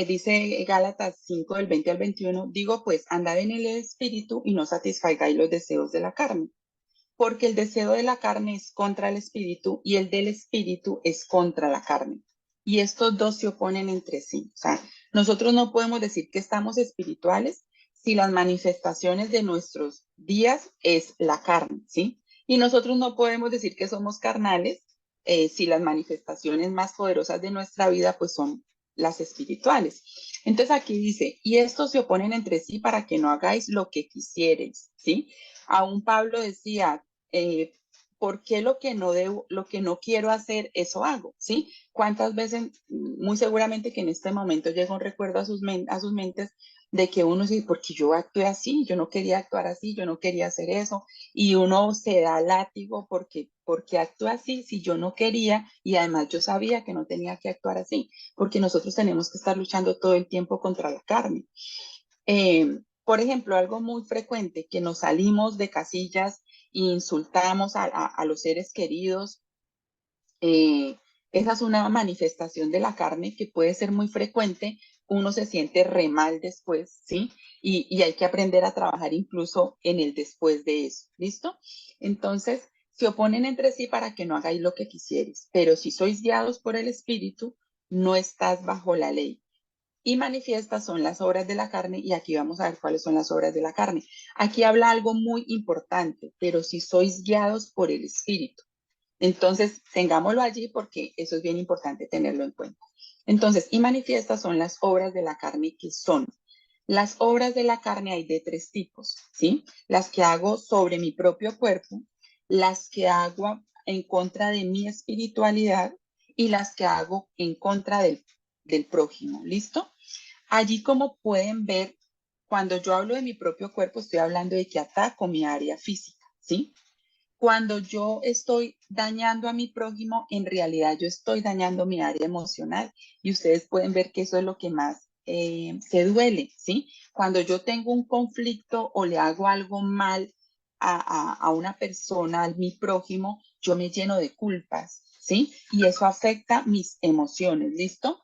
dice Gálatas 5 del 20 al 21, digo pues, andad en el espíritu y no satisfagáis los deseos de la carne, porque el deseo de la carne es contra el espíritu y el del espíritu es contra la carne. Y estos dos se oponen entre sí. O sea, nosotros no podemos decir que estamos espirituales si las manifestaciones de nuestros días es la carne, ¿sí? Y nosotros no podemos decir que somos carnales si las manifestaciones más poderosas de nuestra vida pues son las espirituales. Entonces aquí dice, y estos se oponen entre sí para que no hagáis lo que quisierais, ¿sí? Aún Pablo decía, eh, ¿por qué lo que no debo, lo que no quiero hacer, eso hago? ¿Sí? ¿Cuántas veces, muy seguramente que en este momento llega un recuerdo a sus mentes de que uno dice, porque yo actué así, yo no quería actuar así, yo no quería hacer eso, y uno se da látigo porque actúa así si yo no quería, y además yo sabía que no tenía que actuar así, porque nosotros tenemos que estar luchando todo el tiempo contra la carne. Por ejemplo, algo muy frecuente, que nos salimos de casillas e insultamos a los seres queridos. eh, Esa es una manifestación de la carne que puede ser muy frecuente. Uno se siente re mal después, ¿sí? Y hay que aprender a trabajar incluso en el después de eso, ¿listo? Entonces, se oponen entre sí para que no hagáis lo que quisierais, pero si sois guiados por el Espíritu, no estás bajo la ley. Y manifiestas son las obras de la carne, y aquí vamos a ver cuáles son las obras de la carne. Aquí habla algo muy importante, pero si sois guiados por el Espíritu. Entonces, tengámoslo allí porque eso es bien importante tenerlo en cuenta. Entonces, y manifiestas son las obras de la carne, que son las obras de la carne. Hay de tres tipos, ¿sí? Las que hago sobre mi propio cuerpo, las que hago en contra de mi espiritualidad y las que hago en contra del prójimo, ¿listo? Allí, como pueden ver, cuando yo hablo de mi propio cuerpo, estoy hablando de que ataco mi área física, ¿sí? Cuando yo estoy dañando a mi prójimo, en realidad yo estoy dañando mi área emocional, y ustedes pueden ver que eso es lo que más se duele, ¿sí? Cuando yo tengo un conflicto o le hago algo mal a una persona, a mi prójimo, yo me lleno de culpas, ¿sí? Y eso afecta mis emociones, ¿listo?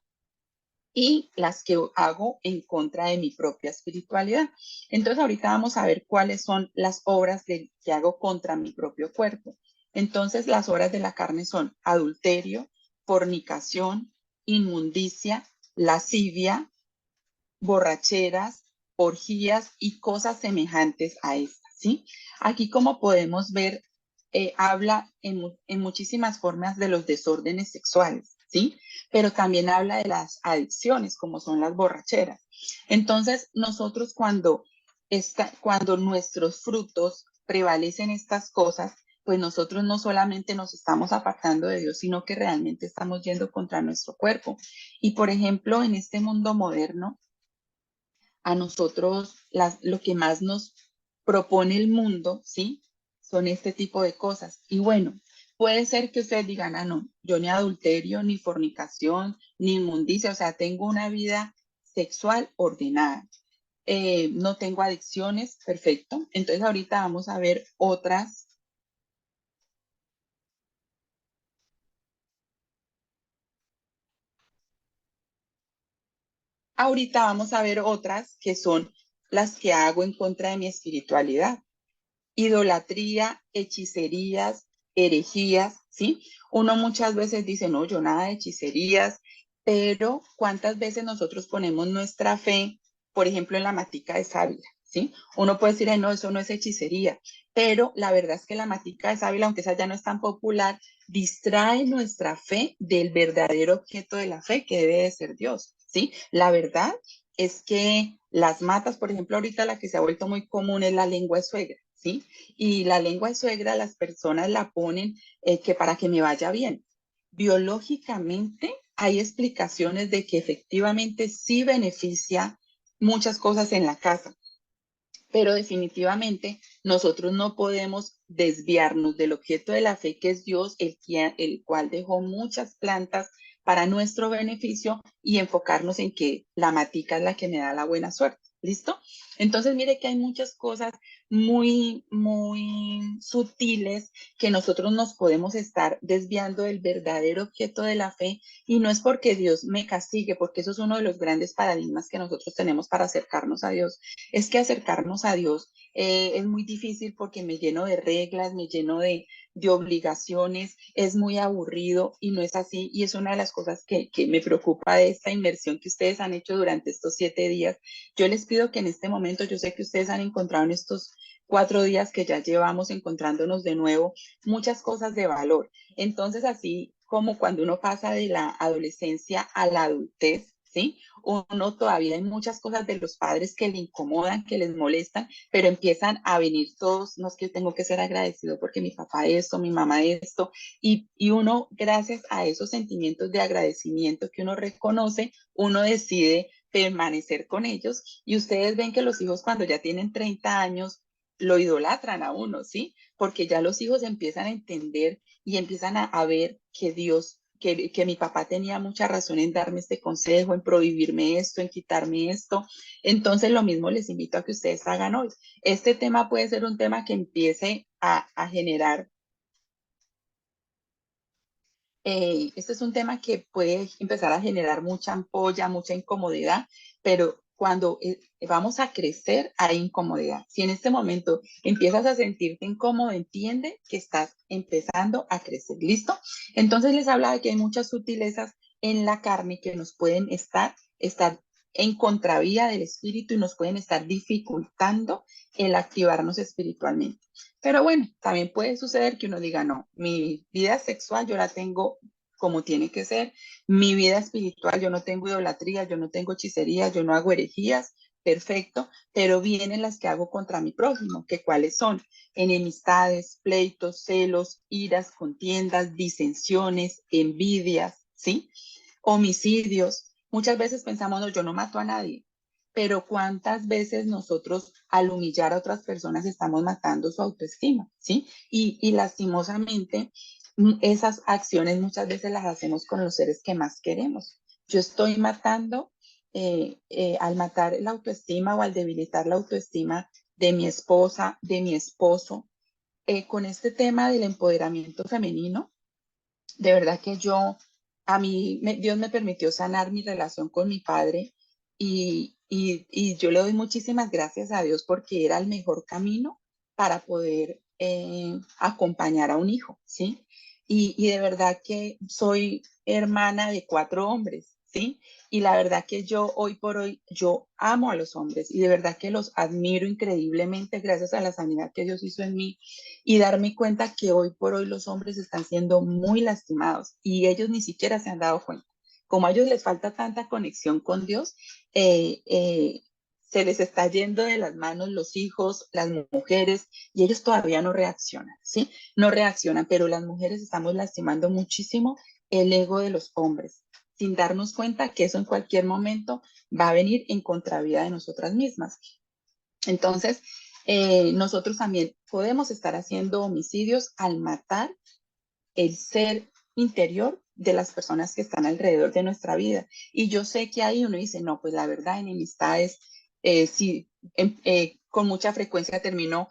Y las que hago en contra de mi propia espiritualidad. Entonces, ahorita vamos a ver cuáles son las obras que hago contra mi propio cuerpo. Entonces, las obras de la carne son adulterio, fornicación, inmundicia, lascivia, borracheras, orgías y cosas semejantes a estas, ¿sí? Aquí, como podemos ver, habla en muchísimas formas de los desórdenes sexuales, ¿sí? Pero también habla de las adicciones, como son las borracheras. Entonces, nosotros cuando nuestros frutos prevalecen estas cosas, pues nosotros no solamente nos estamos apartando de Dios, sino que realmente estamos yendo contra nuestro cuerpo. Y por ejemplo, en este mundo moderno, a nosotros lo que más nos propone el mundo, ¿sí? Son este tipo de cosas. Y bueno, puede ser que ustedes digan, ah, no, yo ni adulterio, ni fornicación, ni inmundicia, o sea, tengo una vida sexual ordenada. No tengo adicciones, perfecto. Entonces ahorita vamos a ver otras. Ahorita vamos a ver otras que son las que hago en contra de mi espiritualidad: idolatría, hechicerías, herejías, ¿sí? Uno muchas veces dice, no, yo nada de hechicerías, pero ¿cuántas veces nosotros ponemos nuestra fe, por ejemplo, en la matica de sábila, ¿sí? Uno puede decir, ay, no, eso no es hechicería, pero la verdad es que la matica de sábila, aunque esa ya no es tan popular, distrae nuestra fe del verdadero objeto de la fe, que debe de ser Dios, ¿sí? La verdad es que las matas, por ejemplo, ahorita la que se ha vuelto muy común es la lengua de suegra, ¿sí? Y la lengua de suegra las personas la ponen que para que me vaya bien. Biológicamente hay explicaciones de que efectivamente sí beneficia muchas cosas en la casa, pero definitivamente nosotros no podemos desviarnos del objeto de la fe, que es Dios, el cual dejó muchas plantas para nuestro beneficio, y enfocarnos en que la matica es la que me da la buena suerte. ¿Listo? Entonces, mire que hay muchas cosas muy sutiles que nosotros nos podemos estar desviando del verdadero objeto de la fe, y no es porque Dios me castigue, porque eso es uno de los grandes paradigmas que nosotros tenemos para acercarnos a Dios. Es que acercarnos a Dios es muy difícil porque me lleno de reglas, me lleno de obligaciones, es muy aburrido, y no es así. Y es una de las cosas que me preocupa de esta inmersión que ustedes han hecho durante estos 7 días. Yo les pido que en este momento, yo sé que ustedes han encontrado en estos 4 días que ya llevamos encontrándonos de nuevo muchas cosas de valor. Entonces, así como cuando uno pasa de la adolescencia a la adultez, ¿sí? Uno todavía hay muchas cosas de los padres que le incomodan, que les molestan, pero empiezan a venir todos, no es que tengo que ser agradecido porque mi papá esto, mi mamá esto, y uno, gracias a esos sentimientos de agradecimiento que uno reconoce, uno decide permanecer con ellos, y ustedes ven que los hijos cuando ya tienen 30 años lo idolatran a uno, ¿sí? Porque ya los hijos empiezan a entender y empiezan a ver que Dios, que mi papá tenía mucha razón en darme este consejo, en prohibirme esto, en quitarme esto. Entonces lo mismo les invito a que ustedes hagan hoy. Este tema puede ser un tema que empiece a generar este es un tema que puede empezar a generar mucha ampolla, mucha incomodidad, pero cuando vamos a crecer hay incomodidad. Si en este momento empiezas a sentirte incómodo, entiende que estás empezando a crecer. ¿Listo? Entonces les hablaba de que hay muchas sutilezas en la carne que nos pueden estar en contravía del espíritu y nos pueden estar dificultando el activarnos espiritualmente. Pero bueno, también puede suceder que uno diga, no, mi vida sexual yo la tengo como tiene que ser, mi vida espiritual, yo no tengo idolatría, yo no tengo hechicería, yo no hago herejías, perfecto, pero vienen las que hago contra mi prójimo, que cuáles son: enemistades, pleitos, celos, iras, contiendas, disensiones, envidias, ¿sí? Homicidios. Muchas veces pensamos, no, yo no mato a nadie, pero ¿cuántas veces nosotros al humillar a otras personas estamos matando su autoestima? ¿Sí? Y lastimosamente esas acciones muchas veces las hacemos con los seres que más queremos. Yo estoy matando, al matar la autoestima o al debilitar la autoestima de mi esposa, de mi esposo, con este tema del empoderamiento femenino. De verdad que Dios me permitió sanar mi relación con mi padre, y yo le doy muchísimas gracias a Dios porque era el mejor camino para poder acompañar a un hijo, ¿sí? Y de verdad que soy hermana de 4 hombres, ¿sí? Y la verdad que yo hoy por hoy, yo amo a los hombres y de verdad que los admiro increíblemente gracias a la sanidad que Dios hizo en mí, y darme cuenta que hoy por hoy los hombres están siendo muy lastimados y ellos ni siquiera se han dado cuenta. Como a ellos les falta tanta conexión con Dios, se les está yendo de las manos los hijos, las mujeres, y ellos todavía no reaccionan, ¿sí? No reaccionan, pero las mujeres estamos lastimando muchísimo el ego de los hombres, sin darnos cuenta que eso en cualquier momento va a venir en contravía de nosotras mismas. Entonces, nosotros también podemos estar haciendo homicidios al matar el ser interior de las personas que están alrededor de nuestra vida. Y yo sé que ahí uno dice, no, pues la verdad, enemistades, sí, con mucha frecuencia termino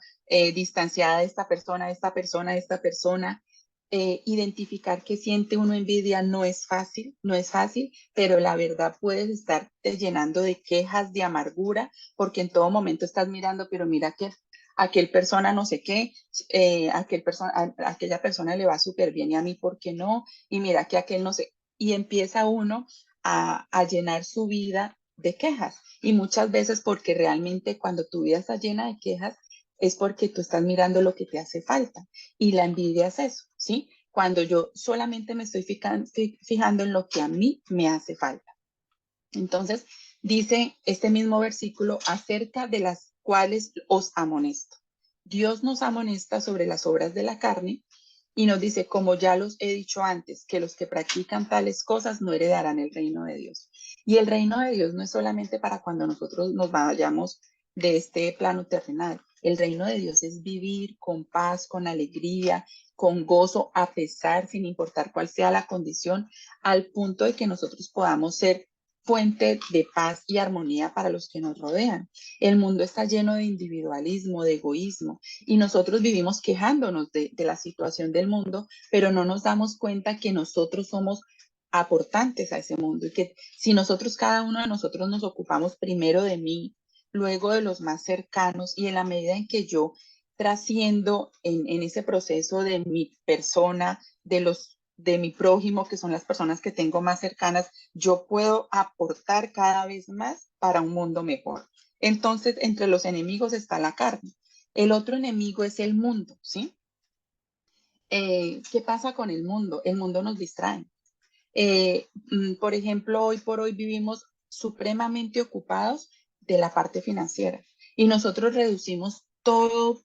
distanciada de esta persona, de esta persona, de esta persona. Identificar que siente uno envidia no es fácil, no es fácil, pero la verdad puedes estarte llenando de quejas, de amargura, porque en todo momento estás mirando, pero mira que aquel persona no sé qué, aquella persona le va súper bien y a mí, ¿por qué no? Y mira que aquel no sé, y empieza uno a llenar su vida de quejas. Y muchas veces porque realmente cuando tu vida está llena de quejas es porque tú estás mirando lo que te hace falta. Y la envidia es eso, ¿sí? Cuando yo solamente me estoy fijando en lo que a mí me hace falta. Entonces, dice este mismo versículo acerca de las cuales os amonesto. Dios nos amonesta sobre las obras de la carne y nos dice, como ya los he dicho antes, que los que practican tales cosas no heredarán el reino de Dios. Y el reino de Dios no es solamente para cuando nosotros nos vayamos de este plano terrenal. El reino de Dios es vivir con paz, con alegría, con gozo, a pesar, sin importar cuál sea la condición, al punto de que nosotros podamos ser fuente de paz y armonía para los que nos rodean. El mundo está lleno de individualismo, de egoísmo, y nosotros vivimos quejándonos de la situación del mundo, pero no nos damos cuenta que nosotros somos aportantes a ese mundo y que si nosotros, cada uno de nosotros nos ocupamos primero de mí, luego de los más cercanos y en la medida en que yo trasciendo en ese proceso de mi persona, de mi prójimo, que son las personas que tengo más cercanas, yo puedo aportar cada vez más para un mundo mejor. Entonces, entre los enemigos está la carne. El otro enemigo es el mundo, ¿sí? ¿Qué pasa con el mundo? El mundo nos distrae. Por ejemplo, hoy por hoy vivimos supremamente ocupados de la parte financiera y nosotros reducimos todo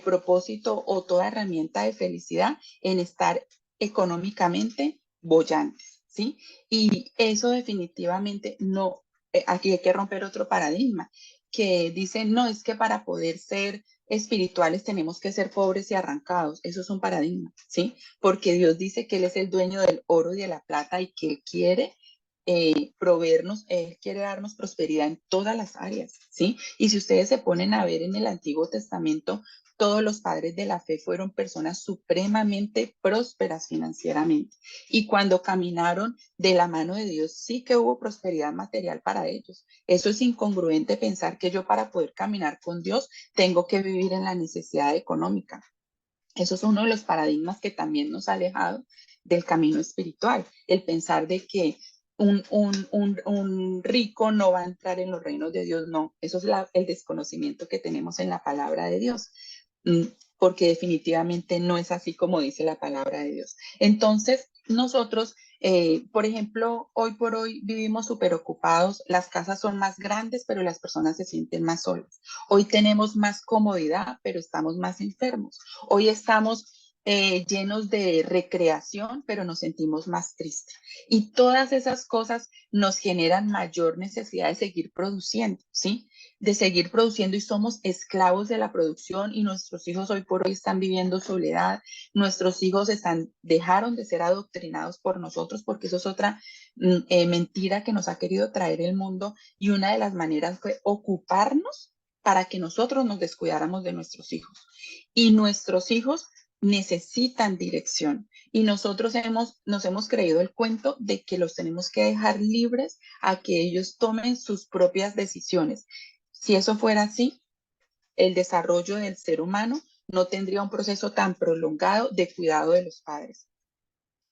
propósito o toda herramienta de felicidad en estar económicamente bollantes, ¿sí? Y eso definitivamente no, aquí hay que romper otro paradigma que dice, no, es que para poder ser espirituales tenemos que ser pobres y arrancados. Eso es un paradigma, ¿sí? Porque Dios dice que Él es el dueño del oro y de la plata y que Él quiere proveernos, Él quiere darnos prosperidad en todas las áreas, ¿sí? Y si ustedes se ponen a ver en el Antiguo Testamento, todos los padres de la fe fueron personas supremamente prósperas financieramente. Y cuando caminaron de la mano de Dios, sí que hubo prosperidad material para ellos. Eso es incongruente pensar que yo para poder caminar con Dios tengo que vivir en la necesidad económica. Eso es uno de los paradigmas que también nos ha alejado del camino espiritual, el pensar de que un rico no va a entrar en los reinos de Dios, no, eso es el desconocimiento que tenemos en la palabra de Dios, porque definitivamente no es así como dice la palabra de Dios. Entonces, nosotros, por ejemplo, hoy por hoy vivimos súper ocupados, las casas son más grandes, pero las personas se sienten más solas. Hoy tenemos más comodidad, pero estamos más enfermos. Hoy estamos llenos de recreación, pero nos sentimos más tristes. Y todas esas cosas nos generan mayor necesidad de seguir produciendo, ¿sí? De seguir produciendo y somos esclavos de la producción y nuestros hijos hoy por hoy están viviendo soledad. Nuestros hijos dejaron de ser adoctrinados por nosotros porque eso es otra mentira que nos ha querido traer el mundo y una de las maneras fue ocuparnos para que nosotros nos descuidáramos de nuestros hijos. Y nuestros hijos necesitan dirección. Y nosotros nos hemos creído el cuento de que los tenemos que dejar libres a que ellos tomen sus propias decisiones. Si eso fuera así, el desarrollo del ser humano no tendría un proceso tan prolongado de cuidado de los padres.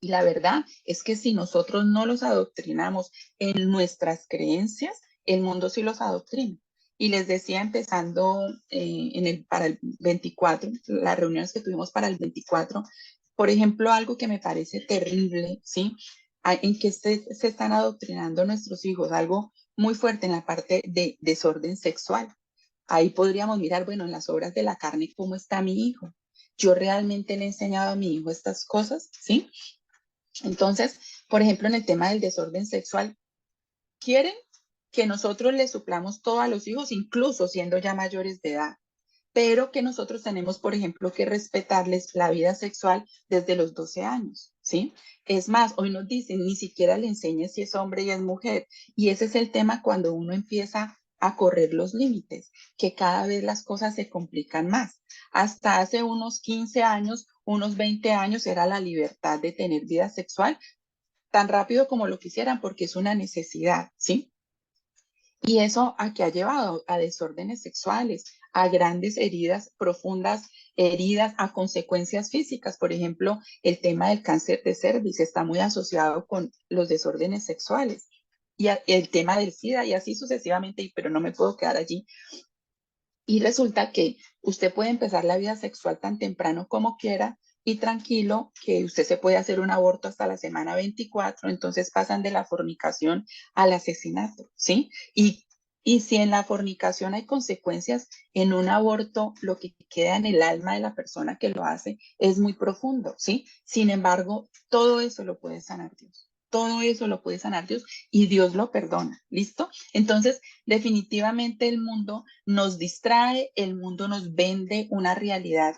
Y la verdad es que si nosotros no los adoctrinamos en nuestras creencias, el mundo sí los adoctrina. Y les decía, empezando para el 24, las reuniones que tuvimos para el 24, por ejemplo, algo que me parece terrible, ¿sí? En que se están adoctrinando nuestros hijos, algo muy fuerte en la parte de desorden sexual. Ahí podríamos mirar, bueno, en las obras de la carne, ¿cómo está mi hijo? Yo realmente le he enseñado a mi hijo estas cosas, ¿sí? Entonces, por ejemplo, en el tema del desorden sexual, quieren que nosotros les suplamos todo a los hijos, incluso siendo ya mayores de edad, pero que nosotros tenemos, por ejemplo, que respetarles la vida sexual desde los 12 años, ¿sí? Es más, hoy nos dicen, ni siquiera le enseñes si es hombre y es mujer, y ese es el tema cuando uno empieza a correr los límites, que cada vez las cosas se complican más. Hasta hace unos 15 años, unos 20 años era la libertad de tener vida sexual tan rápido como lo quisieran porque es una necesidad, ¿sí? Y eso a qué ha llevado a desórdenes sexuales, a grandes heridas, profundas heridas, a consecuencias físicas. Por ejemplo, el tema del cáncer de cervix está muy asociado con los desórdenes sexuales y el tema del SIDA y así sucesivamente, pero no me puedo quedar allí. Y resulta que usted puede empezar la vida sexual tan temprano como quiera y tranquilo, que usted se puede hacer un aborto hasta la semana 24, entonces pasan de la fornicación al asesinato, ¿sí? Y si en la fornicación hay consecuencias, en un aborto lo que queda en el alma de la persona que lo hace es muy profundo, ¿sí? Sin embargo, todo eso lo puede sanar Dios. Todo eso lo puede sanar Dios y Dios lo perdona, ¿listo? Entonces, definitivamente el mundo nos distrae, el mundo nos vende una realidad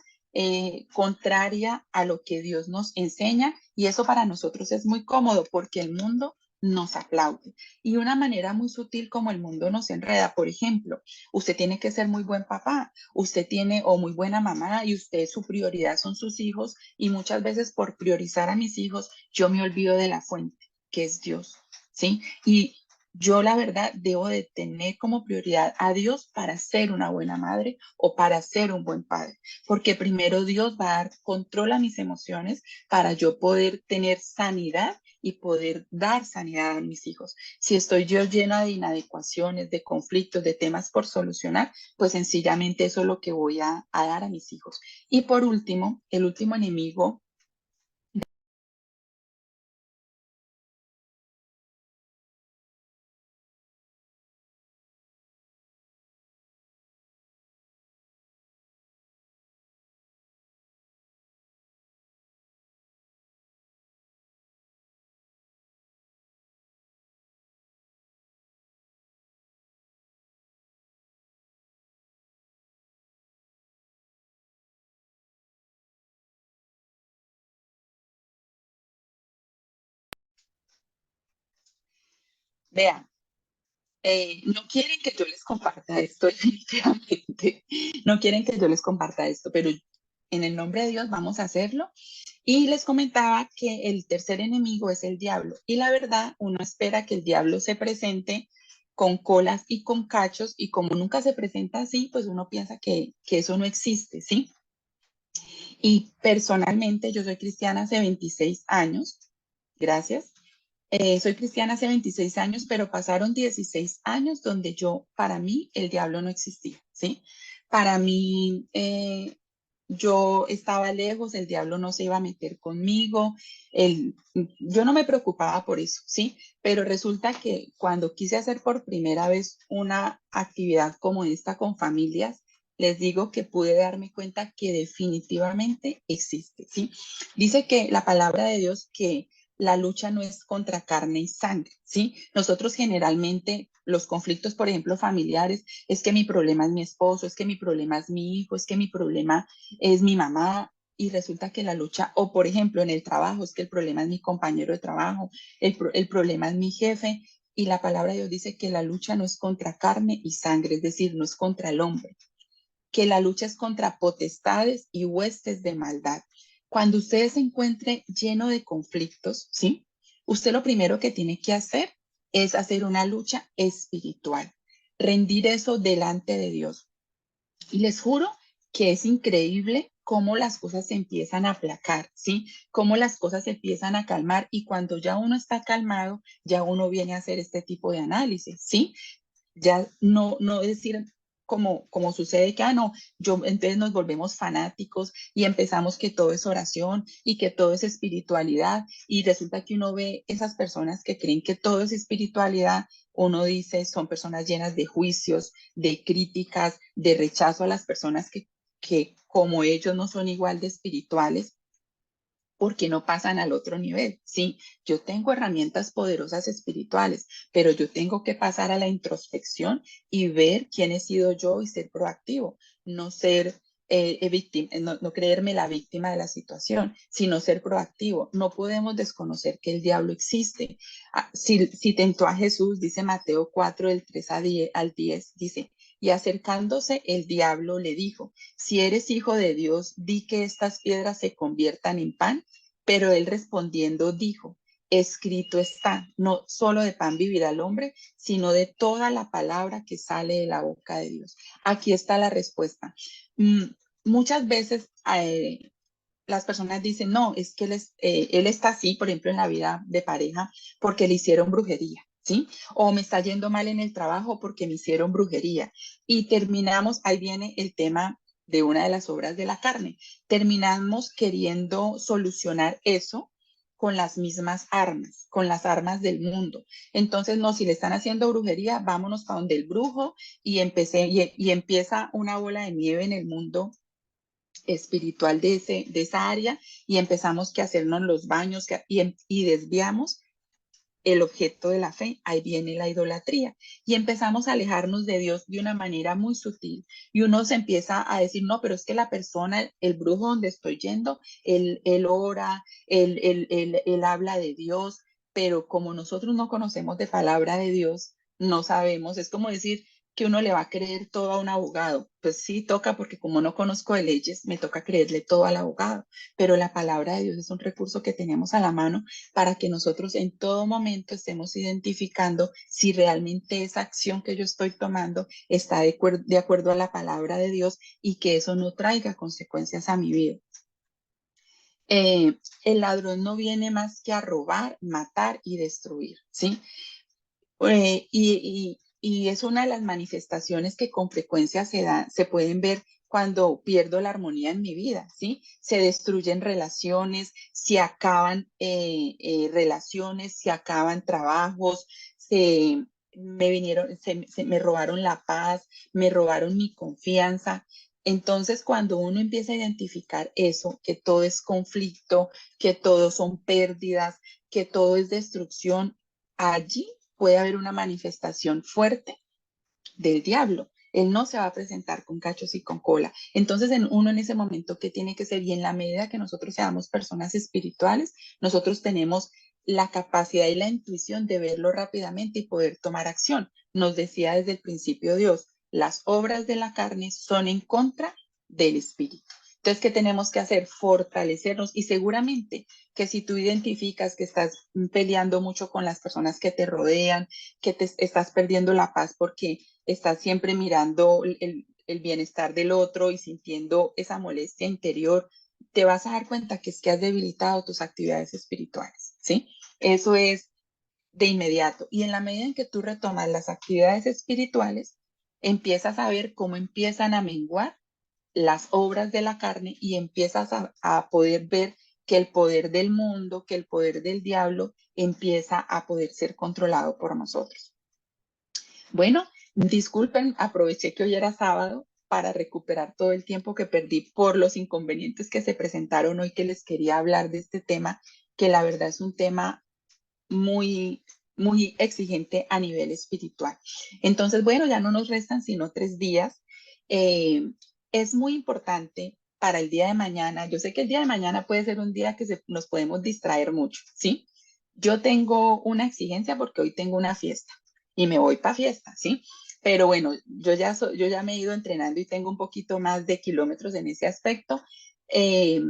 contraria a lo que Dios nos enseña y eso para nosotros es muy cómodo porque el mundo nos aplaude. Y una manera muy sutil como el mundo nos enreda, por ejemplo, usted tiene que ser muy buen papá, usted tiene o muy buena mamá y usted su prioridad son sus hijos y muchas veces por priorizar a mis hijos yo me olvido de la fuente, que es Dios, ¿sí? Y yo la verdad debo de tener como prioridad a Dios para ser una buena madre o para ser un buen padre, porque primero Dios va a dar control a mis emociones para yo poder tener sanidad y poder dar sanidad a mis hijos. Si estoy yo llena de inadecuaciones, de conflictos, de temas por solucionar, pues sencillamente eso es lo que voy a dar a mis hijos. Y por último, el último enemigo. Vean, no quieren que yo les comparta esto definitivamente, no quieren que yo les comparta esto, pero en el nombre de Dios vamos a hacerlo. Y les comentaba que el tercer enemigo es el diablo. Y la verdad, uno espera que el diablo se presente con colas y con cachos, y como nunca se presenta así, pues uno piensa que eso no existe, ¿sí? Y personalmente yo soy cristiana hace 26 años, gracias. Soy cristiana hace 26 años, pero pasaron 16 años donde yo, para mí, el diablo no existía, ¿sí? Para mí, yo estaba lejos, el diablo no se iba a meter conmigo, yo no me preocupaba por eso, ¿sí? Pero resulta que cuando quise hacer por primera vez una actividad como esta con familias, les digo que pude darme cuenta que definitivamente existe, ¿sí? Dice que la palabra de Dios que la lucha no es contra carne y sangre, ¿sí? Nosotros generalmente los conflictos, por ejemplo, familiares, es que mi problema es mi esposo, es que mi problema es mi hijo, es que mi problema es mi mamá, y resulta que la lucha, o por ejemplo en el trabajo, es que el problema es mi compañero de trabajo, el problema es mi jefe, y la palabra de Dios dice que la lucha no es contra carne y sangre, es decir, no es contra el hombre, que la lucha es contra potestades y huestes de maldad. Cuando usted se encuentre lleno de conflictos, ¿sí? Usted lo primero que tiene que hacer es hacer una lucha espiritual, rendir eso delante de Dios. Y les juro que es increíble cómo las cosas se empiezan a aplacar, ¿sí? Cómo las cosas se empiezan a calmar y cuando ya uno está calmado, ya uno viene a hacer este tipo de análisis, ¿sí? Ya no decir como sucede que, no, entonces nos volvemos fanáticos y empezamos que todo es oración y que todo es espiritualidad y resulta que uno ve esas personas que creen que todo es espiritualidad, uno dice son personas llenas de juicios, de críticas, de rechazo a las personas que como ellos no son igual de espirituales porque no pasan al otro nivel. Sí, yo tengo herramientas poderosas espirituales, pero yo tengo que pasar a la introspección y ver quién he sido yo y ser proactivo, no ser víctima, no creerme la víctima de la situación, sino ser proactivo. No podemos desconocer que el diablo existe. Si tentó a Jesús, dice Mateo 4, del 3 al 10, dice, y acercándose el diablo le dijo, si eres hijo de Dios, di que estas piedras se conviertan en pan. Pero él respondiendo dijo, escrito está, no solo de pan vivirá el hombre, sino de toda la palabra que sale de la boca de Dios. Aquí está la respuesta. Muchas veces las personas dicen, no, es que él está así, por ejemplo, en la vida de pareja, porque le hicieron brujería, ¿sí? O me está yendo mal en el trabajo porque me hicieron brujería. Y terminamos, ahí viene el tema de una de las obras de la carne. Terminamos queriendo solucionar eso con las mismas armas, con las armas del mundo. Entonces, no, si le están haciendo brujería, vámonos para donde el brujo y empieza una bola de nieve en el mundo espiritual de esa área y empezamos que hacernos los baños y desviamos el objeto de la fe, ahí viene la idolatría y empezamos a alejarnos de Dios de una manera muy sutil y uno se empieza a decir, no, pero es que la persona, el brujo donde estoy yendo, él ora, él habla de Dios, pero como nosotros no conocemos de palabra de Dios, no sabemos, es como decir que uno le va a creer todo a un abogado. Pues sí, toca, porque como no conozco de leyes, me toca creerle todo al abogado, pero la palabra de Dios es un recurso que tenemos a la mano para que nosotros en todo momento estemos identificando si realmente esa acción que yo estoy tomando está de acuerdo a la palabra de Dios y que eso no traiga consecuencias a mi vida. El ladrón no viene más que a robar, matar y destruir, ¿sí? Y es una de las manifestaciones que con frecuencia se pueden ver cuando pierdo la armonía en mi vida, ¿sí? Se destruyen relaciones, se acaban relaciones, se acaban trabajos, me robaron la paz, me robaron mi confianza. Entonces, cuando uno empieza a identificar eso, que todo es conflicto, que todo son pérdidas, que todo es destrucción, allí puede haber una manifestación fuerte del diablo. Él no se va a presentar con cachos y con cola. Entonces, uno en ese momento, ¿qué tiene que ser? Y en la medida que nosotros seamos personas espirituales, nosotros tenemos la capacidad y la intuición de verlo rápidamente y poder tomar acción. Nos decía desde el principio Dios, las obras de la carne son en contra del espíritu. Entonces, ¿qué tenemos que hacer? Fortalecernos y seguramente que si tú identificas que estás peleando mucho con las personas que te rodean, que te estás perdiendo la paz porque estás siempre mirando el bienestar del otro y sintiendo esa molestia interior, te vas a dar cuenta que es que has debilitado tus actividades espirituales, ¿sí? Eso es de inmediato. Y en la medida en que tú retomas las actividades espirituales, empiezas a ver cómo empiezan a menguar las obras de la carne y empiezas a poder ver que el poder del mundo, que el poder del diablo empieza a poder ser controlado por nosotros. Bueno, disculpen, aproveché que hoy era sábado para recuperar todo el tiempo que perdí por los inconvenientes que se presentaron hoy, que les quería hablar de este tema, que la verdad es un tema muy, muy exigente a nivel espiritual. Entonces, bueno, ya no nos restan sino 3 días. Es muy importante para el día de mañana. Yo sé que el día de mañana puede ser un día que nos podemos distraer mucho, ¿sí? Yo tengo una exigencia porque hoy tengo una fiesta y me voy para fiesta, ¿sí? Pero bueno, yo ya me he ido entrenando y tengo un poquito más de kilómetros en ese aspecto. Eh,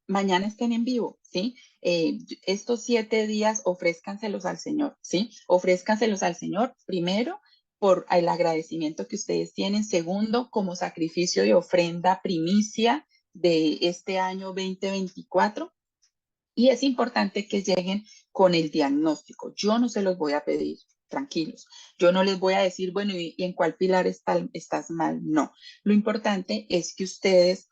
Mañana estén en vivo, ¿sí? Estos 7 días ofrézcanselos al Señor, ¿sí? Ofrézcanselos al Señor, primero, por el agradecimiento que ustedes tienen, segundo, como sacrificio y ofrenda primicia de este año 2024. Y es importante que lleguen con el diagnóstico. Yo no se los voy a pedir, tranquilos. Yo no les voy a decir, bueno, ¿y en cuál pilar estás mal? No. Lo importante es que ustedes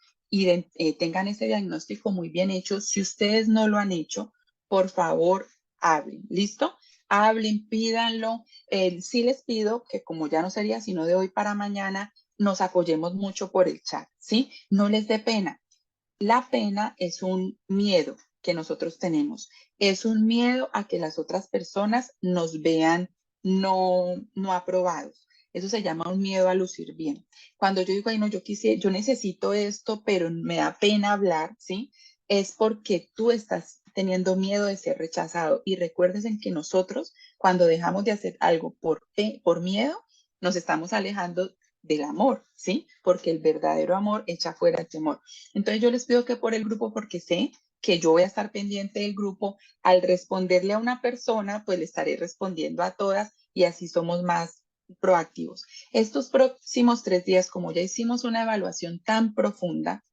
tengan ese diagnóstico muy bien hecho. Si ustedes no lo han hecho, por favor, hablen. ¿Listo? Hablen, pídanlo. Sí les pido que como ya no sería sino de hoy para mañana, nos apoyemos mucho por el chat, ¿sí? No les dé pena. La pena es un miedo que nosotros tenemos. Es un miedo a que las otras personas nos vean no aprobados. Eso se llama un miedo a lucir bien. Cuando yo digo, ay, no, yo necesito esto, pero me da pena hablar, ¿sí? Es porque tú estás teniendo miedo de ser rechazado. Y recuerden que nosotros, cuando dejamos de hacer algo por miedo, nos estamos alejando del amor, ¿sí? Porque el verdadero amor echa fuera el temor. Entonces yo les pido que por el grupo, porque sé que yo voy a estar pendiente del grupo, al responderle a una persona, pues le estaré respondiendo a todas y así somos más proactivos. Estos próximos 3 días, como ya hicimos una evaluación tan profunda,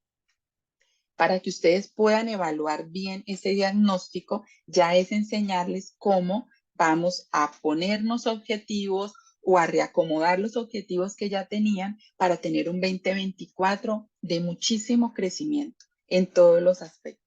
para que ustedes puedan evaluar bien ese diagnóstico, ya es enseñarles cómo vamos a ponernos objetivos o a reacomodar los objetivos que ya tenían para tener un 2024 de muchísimo crecimiento en todos los aspectos.